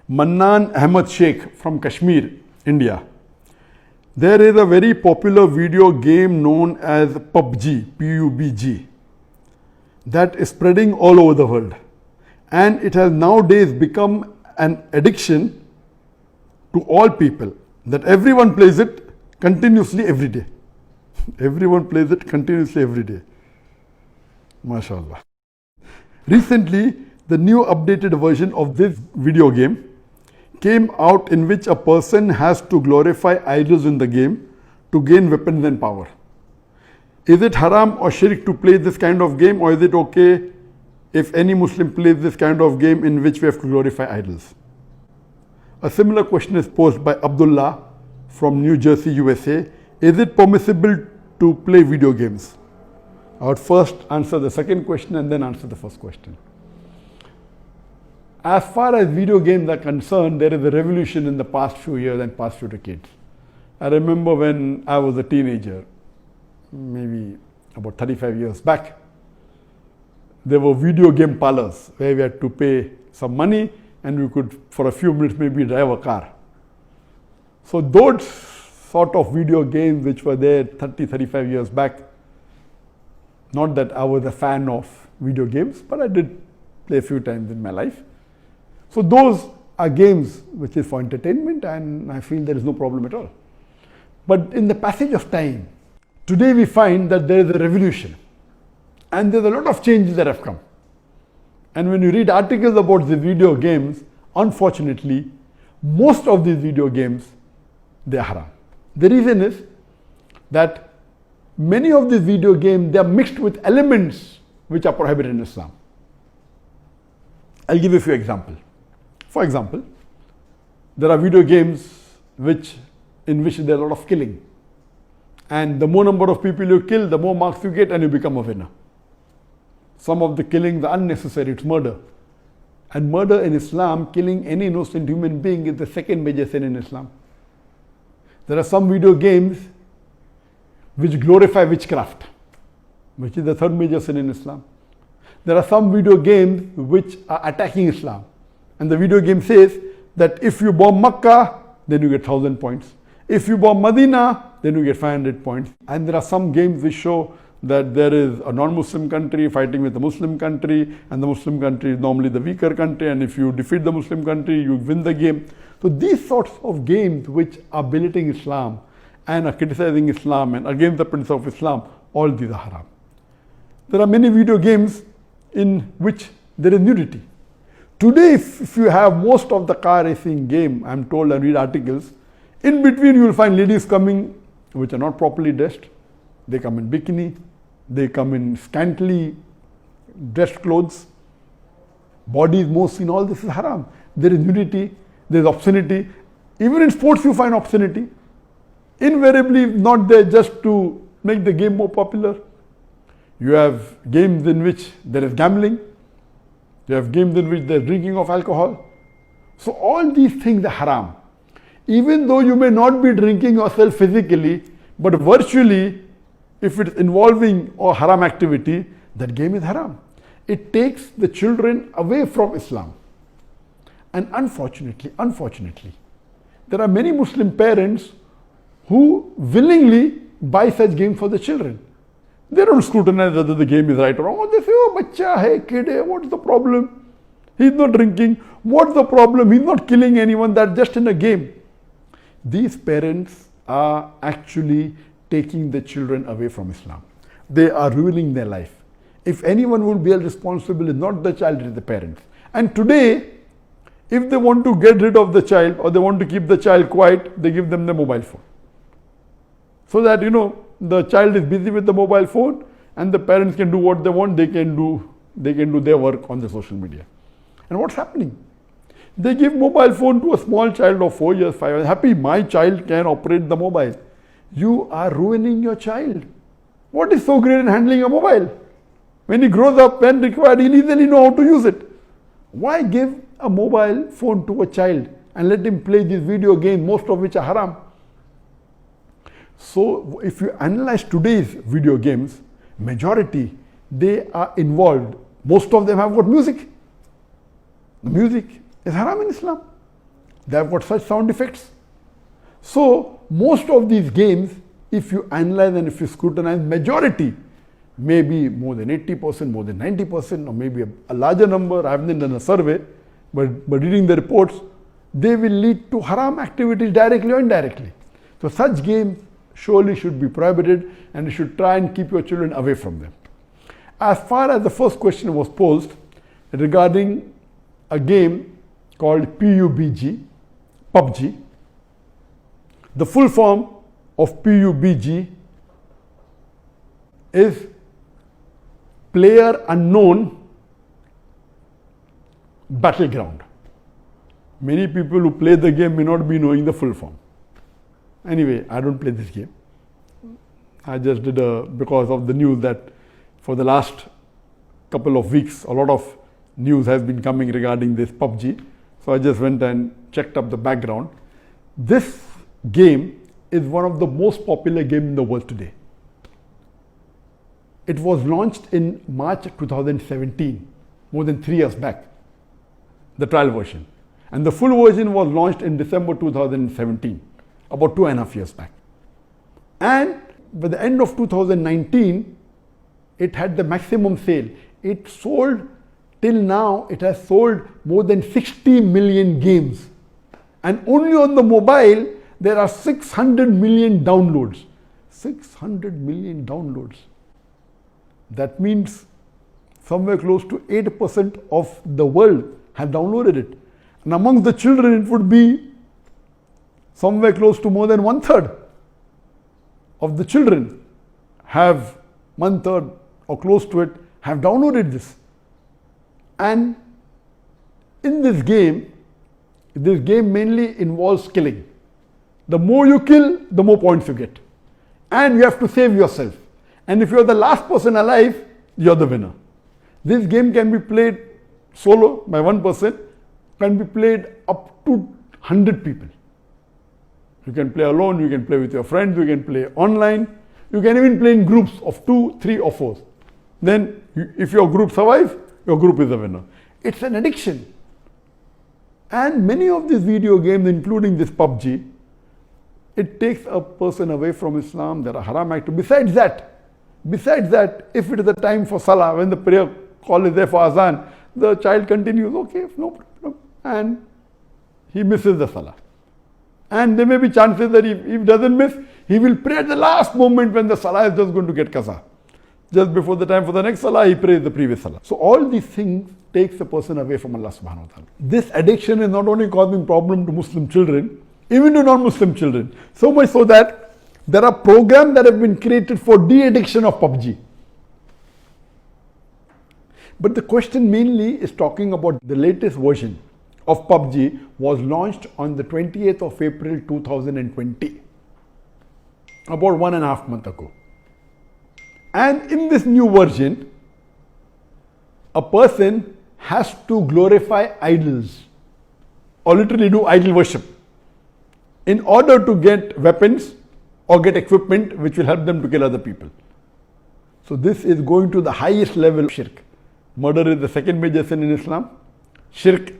Mannan Ahmad Sheikh from Kashmir, India. There is a very popular video game known as PUBG, P-U-B-G, that is spreading all over the world. And it has nowadays become an addiction to all people, that everyone plays it continuously every day. Everyone plays it continuously every day. MashaAllah. Recently, the new updated version of this video game came out, in which a person has to glorify idols in the game to gain weapons and power. Is it haram or shirk to play this kind of game, or is it okay if any Muslim plays this kind of game in which we have to glorify idols? A similar question is posed by Abdullah from New Jersey, USA. Is it permissible to play video games? I would first answer the second question and then answer the first question. As far as video games are concerned, there is a revolution in the past few years and past few decades. I remember when I was a teenager, maybe about 35 years back, there were video game parlors where we had to pay some money and we could, for a few minutes, maybe drive a car. So those sort of video games which were there 30, 35 years back, not that I was a fan of video games, but I did play a few times in my life. So those are games which is for entertainment, and I feel there is no problem at all. But in the passage of time, today we find that there is a revolution and there's a lot of changes that have come. And when you read articles about the video games, unfortunately, most of these video games, they are haram. The reason is that many of these video games, they are mixed with elements which are prohibited in Islam. I'll give you a few examples. For example, there are video games in which there is a lot of killing. And the more number of people you kill, the more marks you get and you become a winner. Some of the killings are unnecessary, it's murder. And murder in Islam, killing any innocent human being, is the second major sin in Islam. There are some video games which glorify witchcraft, which is the third major sin in Islam. There are some video games which are attacking Islam. And the video game says that if you bomb Makkah, then you get 1,000 points. If you bomb Medina, then you get 500 points. And there are some games which show that there is a non-Muslim country fighting with a Muslim country, and the Muslim country is normally the weaker country, and if you defeat the Muslim country, you win the game. So these sorts of games which are belittling Islam and are criticizing Islam and against the principle of Islam, all these are haram. There are many video games in which there is nudity. Today, if you have most of the car racing game, I'm told, and read articles, in between you will find ladies coming which are not properly dressed. They come in bikini, they come in scantily dressed clothes, bodies most seen, all this is haram. There is nudity, there is obscenity. Even in sports you find obscenity. Invariably not there just to make the game more popular. You have games in which there is gambling. You have games in which there is drinking of alcohol. So all these things are haram. Even though you may not be drinking yourself physically, but virtually, if it is involving a haram activity, that game is haram. It takes the children away from Islam. And unfortunately, there are many Muslim parents who willingly buy such games for the children. They don't scrutinize whether the game is right or wrong. They say, oh, bacha hai, kid hai, what's the problem? He's not drinking. What's the problem? He's not killing anyone. That's just in a game. These parents are actually taking the children away from Islam. They are ruining their life. If anyone will be held responsible, it's not the child, it is the parents. And today, if they want to get rid of the child or they want to keep the child quiet, they give them the mobile phone. So that, the child is busy with the mobile phone and the parents can do what they want, they can do their work on the social media. And what's happening? They give mobile phone to a small child of 4 years, 5 years. Happy, my child can operate the mobile. You are ruining your child. What is so great in handling a mobile? When he grows up, when required, he'll easily know how to use it. Why give a mobile phone to a child and let him play these video games, most of which are haram? So if you analyze today's video games, majority, they are involved. Most of them have got music. The music is haram in Islam. They have got such sound effects. So most of these games, if you analyze and if you scrutinize, majority, maybe more than 80%, more than 90%, or maybe a larger number, I haven't done a survey, but reading the reports, they will lead to haram activities directly or indirectly. So such games surely should be prohibited, and you should try and keep your children away from them. As far as the first question was posed regarding a game called PUBG, the full form of PUBG is Player Unknown Battleground. Many people who play the game may not be knowing the full form. Anyway, I don't play this game. I just did because of the news that for the last couple of weeks, a lot of news has been coming regarding this PUBG. So I just went and checked up the background. This game is one of the most popular games in the world today. It was launched in March 2017, more than 3 years back, the trial version. And the full version was launched in December 2017, about 2.5 years back. And by the end of 2019, it had the maximum sale. It sold, till now, it has sold more than 60 million games. And only on the mobile, there are 600 million downloads. 600 million downloads. That means somewhere close to 8% of the world have downloaded it. And among the children, it would be somewhere close to more than 1/3 of the children have 1/3 or close to it have downloaded this. And in this game mainly involves killing. The more you kill, the more points you get. And you have to save yourself. And if you're the last person alive, you're the winner. This game can be played solo by one person, can be played up to 100 people. You can play alone, you can play with your friends, you can play online, you can even play in groups of 2, 3 or 4. Then if your group survives, your group is the winner. It's an addiction. And many of these video games, including this PUBG, it takes a person away from Islam. There are haram activities. Besides that, if it is the time for Salah, when the prayer call is there for Azan, the child continues, okay, no problem, and he misses the Salah. And there may be chances that if he doesn't miss, he will pray at the last moment when the Salah is just going to get qaza. Just before the time for the next Salah, he prays the previous Salah. So all these things takes the person away from Allah subhanahu wa ta'ala. This addiction is not only causing problem to Muslim children, even to non-Muslim children. So much so that there are programs that have been created for de-addiction of PUBG. But the question mainly is talking about the latest version of PUBG was launched on the 28th of April 2020, about 1.5 months ago. And in this new version, a person has to glorify idols or literally do idol worship in order to get weapons or get equipment which will help them to kill other people. So this is going to the highest level of shirk. Murder is the second major sin in Islam. Shirk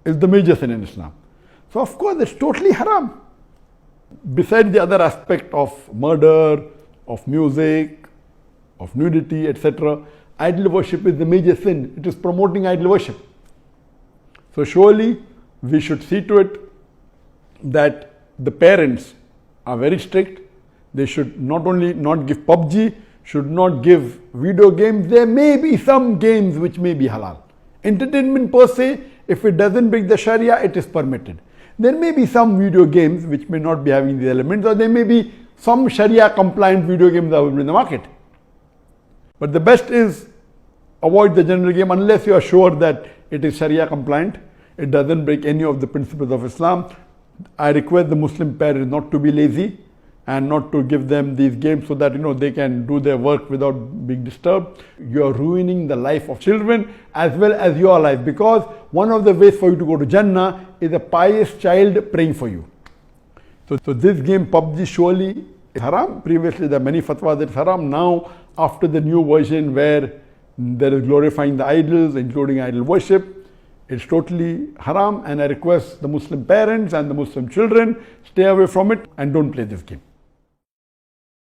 is the major sin in Islam. So of course it's totally haram. Besides the other aspect of murder, of music, of nudity, etc., idol worship is the major sin. It is promoting idol worship. So surely we should see to it that the parents are very strict. They should not only not give PUBG, should not give video games. There may be some games which may be halal. Entertainment per se, if it doesn't break the Sharia, it is permitted. There may be some video games which may not be having these elements, or there may be some Sharia compliant video games available in the market. But the best is avoid the general game unless you are sure that it is Sharia compliant. It doesn't break any of the principles of Islam. I request the Muslim parents not to be lazy and not to give them these games so that they can do their work without being disturbed. You are ruining the life of children as well as your life, because one of the ways for you to go to Jannah is a pious child praying for you. So this game PUBG surely is haram. Previously there are many fatwas that it's haram. Now after the new version where there is glorifying the idols, including idol worship, It's totally haram, and I request the Muslim parents and the Muslim children, stay away from it and don't play this game.